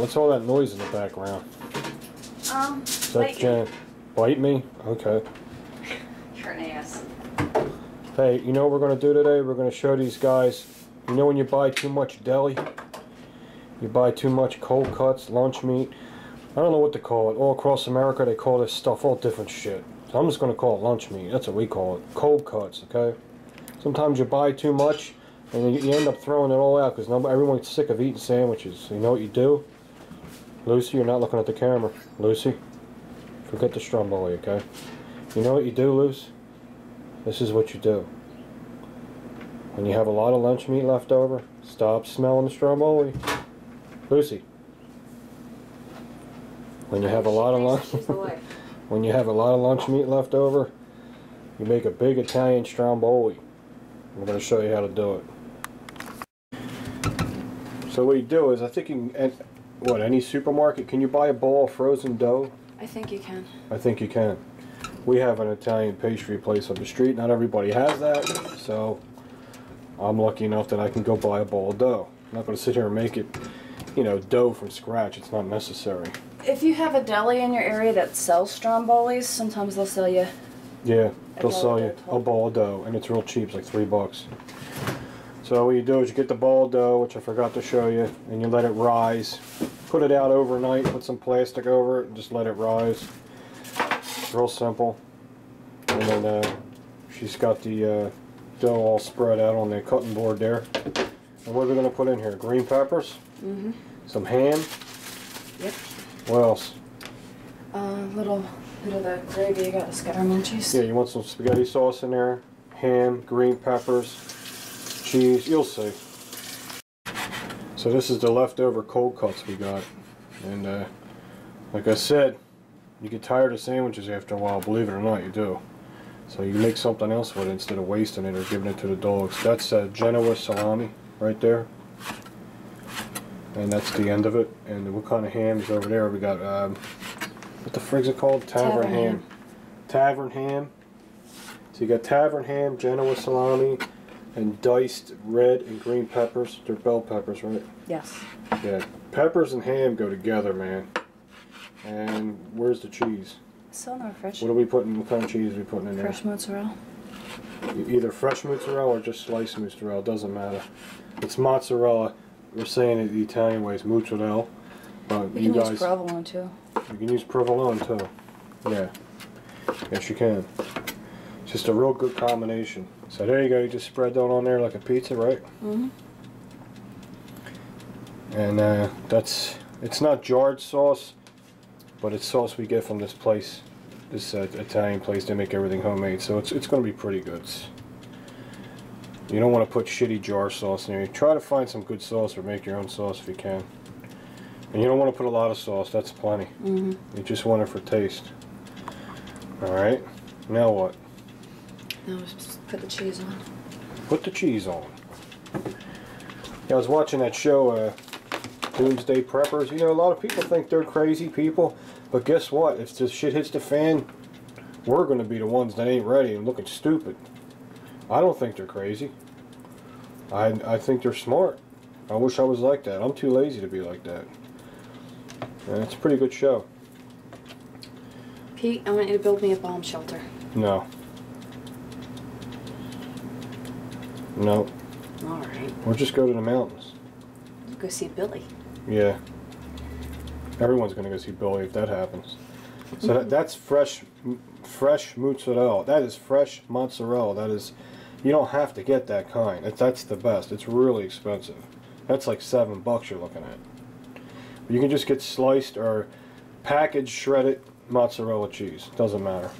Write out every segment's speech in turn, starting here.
What's all that noise in the background? Is that Jen? Bite me? Okay. You're an ass. Hey, you know what we're going to do today? We're going to show these guys, you know when you buy too much deli? You buy too much cold cuts, lunch meat. I don't know what to call it. All across America they call this stuff all different shit. So I'm just going to call it lunch meat. That's what we call it. Cold cuts, okay? Sometimes you buy too much and you end up throwing it all out because everyone's sick of eating sandwiches. So you know what you do? Lucy, you're not looking at the camera. Lucy, forget the Stromboli, okay? You know what you do, Luce? This is what you do. When you have a lot of lunch meat left over, stop smelling the Stromboli. Lucy. When you have a lot of lunch meat left over, you make a big Italian Stromboli. I'm going to show you how to do it. So what you do is, I think you can, any supermarket, can you buy a bowl of frozen dough? I think you can. I think you can. We have an Italian pastry place up the street. Not everybody has that, so I'm lucky enough that I can go buy a bowl of dough. I'm not going to sit here and make it, you know, dough from scratch. It's not necessary. If you have a deli in your area that sells Strombolis, sometimes they'll sell you. Yeah, they'll sell you a bowl of dough, and it's real cheap. It's like $3. So what you do is you get the bowl of dough, which I forgot to show you, and you let it rise. Put it out overnight, put some plastic over it, and just let it rise. It's real simple. And then she's got the dough all spread out on the cutting board there. And what are we going to put in here? Green peppers? Mm-hmm. Some ham? Yep. What else? Little bit of the gravy. You got the scaramucci's. Yeah, you want some spaghetti sauce in there, ham, green peppers, cheese, you'll see. So this is the leftover cold cuts we got. And like I said, you get tired of sandwiches after a while, believe it or not, you do. So you make something else with it instead of wasting it or giving it to the dogs. That's Genoa salami right there. And that's the end of it. And what kind of ham is over there? We got, what the frig's it called? Tavern ham. Tavern ham. So you got tavern ham, Genoa salami, and diced red and green peppers. They're bell peppers, right? Yes. Yeah. Peppers and ham go together, man. And where's the cheese? Still no fresh. What are we putting? What kind of cheese are we putting in there? Fresh mozzarella. Either fresh mozzarella or just sliced mozzarella. Doesn't matter. It's mozzarella. We're saying it the Italian way. It's mozzarella. But You can use provolone too. You can use provolone too. Yeah. Yes, you can. It's just a real good combination. So there you go. You just spread that on there like a pizza, right? Mm-hmm. And it's not jarred sauce, but it's sauce we get from this place, this Italian place. They make everything homemade, so it's going to be pretty good. You don't want to put shitty jar sauce in there. You try to find some good sauce or make your own sauce if you can. And you don't want to put a lot of sauce. That's plenty. Mm-hmm. You just want it for taste. All right. Now what? Now just put the cheese on. Put the cheese on. Yeah, I was watching that show, Doomsday Preppers. You know, a lot of people think they're crazy people, but guess what? If this shit hits the fan, we're going to be the ones that ain't ready and looking stupid. I don't think they're crazy. I think they're smart. I wish I was like that. I'm too lazy to be like that. And it's a pretty good show. Pete, I want you to build me a bomb shelter. No. No. Alright. We'll just go to the mountains. Go see Billy. Yeah. Everyone's going to go see Billy if that happens. So that's fresh mozzarella. That is fresh mozzarella. That is, you don't have to get that kind. That's the best. It's really expensive. That's like $7 you're looking at. You can just get sliced or packaged shredded mozzarella cheese. Doesn't matter.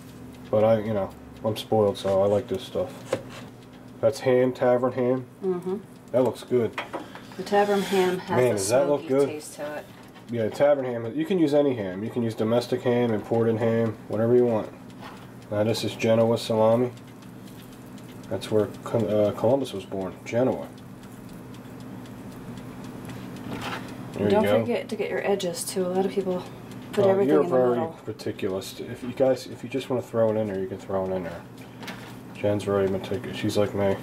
But I'm spoiled, so I like this stuff. That's ham, tavern ham. Mm-hmm. That looks good. The tavern ham has a smoky taste to it. Yeah, tavern ham. You can use any ham. You can use domestic ham, imported ham, whatever you want. Now this is Genoa salami. That's where Columbus was born, Genoa. Don't forget to get your edges too. A lot of people put everything in the middle. You're very meticulous. If you just want to throw it in there, you can throw it in there. Jen's very meticulous. She's like me.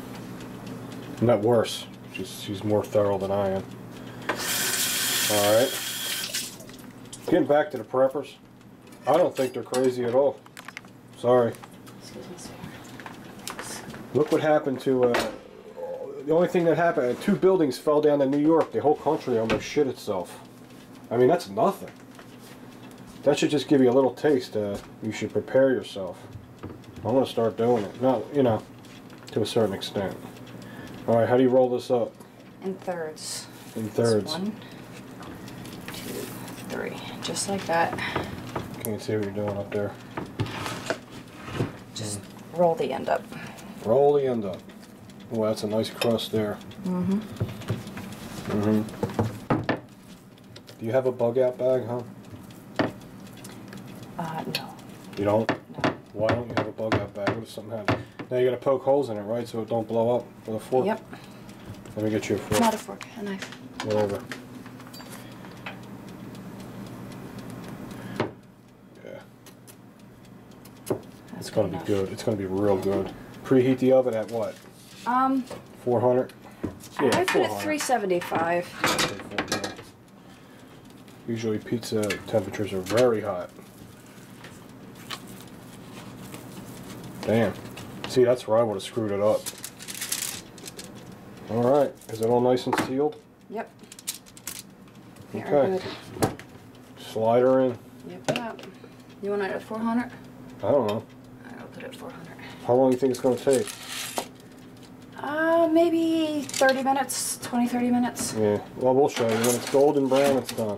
Not worse. She's more thorough than I am. All right. Getting back to the preppers, I don't think they're crazy at all. Sorry. Excuse me, sir. Look what happened to, the only thing that happened, 2 buildings fell down in New York. The whole country almost shit itself. I mean, that's nothing. That should just give you a little taste. You should prepare yourself. I'm going to start doing it. No, you know, to a certain extent. All right, how do you roll this up? In thirds. In thirds. 1, 2, 3. Just like that. Can't see what you're doing up there. Just roll the end up. Roll the end up. Oh, that's a nice crust there. Mm-hmm. Mm-hmm. Do you have a bug out bag, huh? No. You don't? No. Why don't you have a bug out bag? What if something happens? Now you gotta poke holes in it, right? So it don't blow up with a fork? Yep. Let me get you a fork. Not a fork, a knife. Whatever. Yeah. It's gonna be good. It's gonna be real good. Preheat the oven at what? 400? Yeah, I put it 400. 375. Usually pizza temperatures are very hot. Damn. See, that's where I would have screwed it up. Alright, is it all nice and sealed? Yep. Okay. Good. Slide her in. Yep. You want it at 400? I don't know. I'll put it at 400. How long do you think it's going to take? Maybe 30 minutes, 20, 30 minutes. Yeah, well, we'll show you. When it's golden brown, it's done.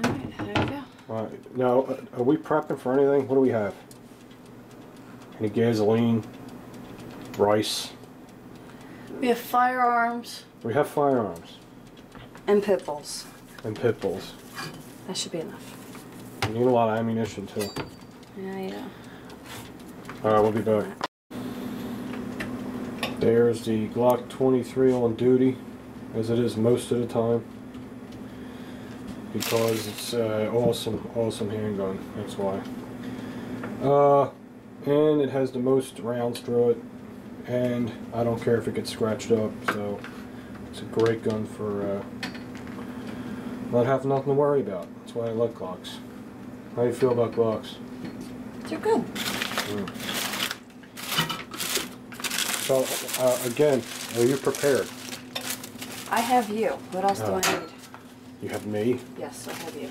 Alright, there you go. Alright, now, are we prepping for anything? What do we have? Any gasoline? Rice? We have firearms We have firearms. and pit bulls. And pit bulls. That should be enough. You need a lot of ammunition, too. Yeah. Alright, we'll be back. There's the Glock 23 on duty, as it is most of the time, because it's awesome handgun. That's why. And it has the most rounds through it, and I don't care if it gets scratched up. So it's a great gun for not having nothing to worry about. That's why I like Glocks. How do you feel about Glocks? They're good. So, again, are you prepared? I have you. What else do I need? You have me? Yes, I have you.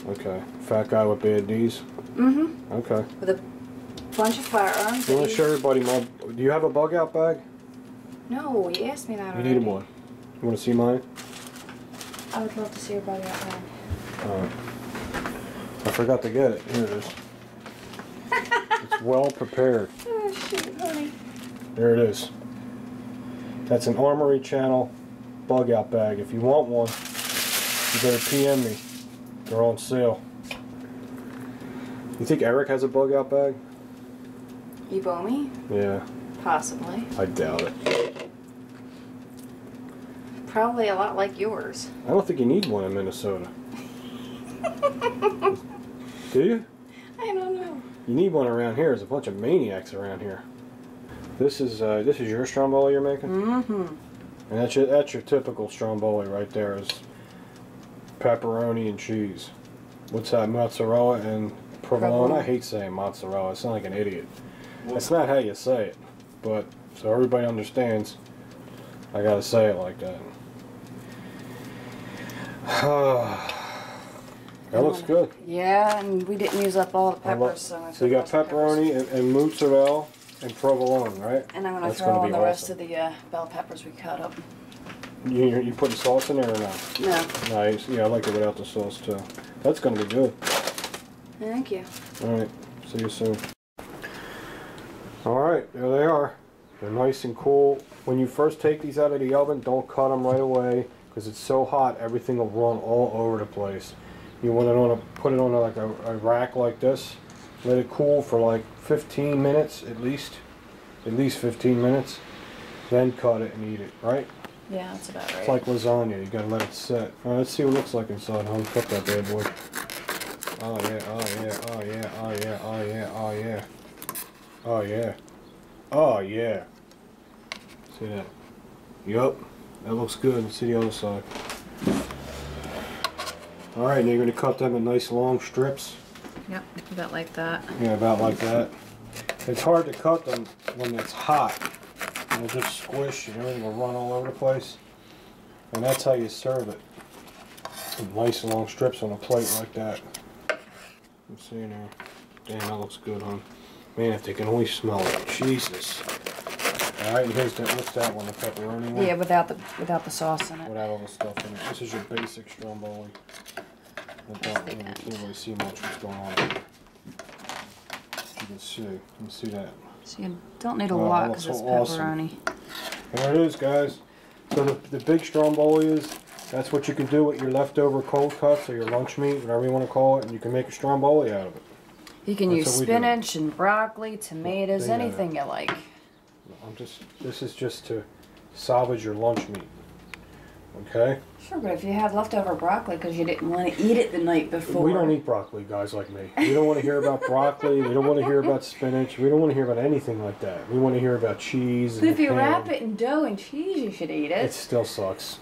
Okay. Fat guy with bad knees? Mm-hmm. Okay. With a bunch of firearms. You want to show everybody my... Do you have a bug out bag? No, you asked me that You already. needed one. You want to see mine? I would love to see your body out there. I forgot to get it. Here it is. It's well prepared. Oh, shoot, honey. There it is. That's an Armory Channel bug out bag. If you want one, you better PM me. They're on sale. You think Eric has a bug out bag? Ebomi? Yeah. Possibly. I doubt it. Probably a lot like yours. I don't think you need one in Minnesota. Do you? I don't know. You need one around here. There's a bunch of maniacs around here. This is your Stromboli you're making? Mm-hmm. And that's your typical Stromboli right there, is pepperoni and cheese. What's that? Mozzarella and provolone? I hate saying mozzarella. I sound like an idiot. That's not how you say it. But so everybody understands, I gotta say it like that. That looks good. Yeah, and we didn't use up all the peppers, so you got pepperoni and mozzarella and provolone, right? And I'm going to throw on the rest of the bell peppers we cut up. You putting sauce in there or not? No. Nice. Yeah, I like it without the sauce too. That's going to be good. Thank you. Alright, see you soon. Alright, there they are. They're nice and cool. When you first take these out of the oven, don't cut them right away, because it's so hot, everything will run all over the place. You want to put it on like a rack like this, let it cool for like 15 minutes at least 15 minutes, then cut it and eat it, right? Yeah, that's about right. It's like lasagna, you gotta let it set. Alright, let's see what it looks like inside, hon. Cut that bad boy. Oh yeah, oh yeah, oh yeah, oh yeah, oh yeah, oh yeah. Oh yeah. Oh yeah. See that? Yup. That looks good. Let's see the other side. Alright, now you're going to cut them in nice long strips. Yep, about like that. Yeah, about like that. It's hard to cut them when it's hot. It'll just squish and everything will run all over the place. And that's how you serve it. In nice long strips on a plate like that. Let's see now. Damn, that looks good, huh? Man, if they can only smell it. Jesus. Alright, and here's that. What's that one? The pepperoni one? Yeah, without the sauce in it. Without all the stuff in it. This is your basic stromboli. You can't really see much what's going on. You can see. You can see that. So you don't need a lot because it's pepperoni. There it is, guys. So the big stromboli is, that's what you can do with your leftover cold cuts or your lunch meat, whatever you want to call it, and you can make a stromboli out of it. You can use spinach and broccoli, tomatoes, anything you like. This is just to salvage your lunch meat. Okay? Sure, but if you had leftover broccoli because you didn't want to eat it the night before. We don't eat broccoli, guys like me. We don't want to hear about broccoli. We don't want to hear about spinach. We don't want to hear about anything like that. We want to hear about cheese. But if you wrap it in dough and cheese, you should eat it. It still sucks.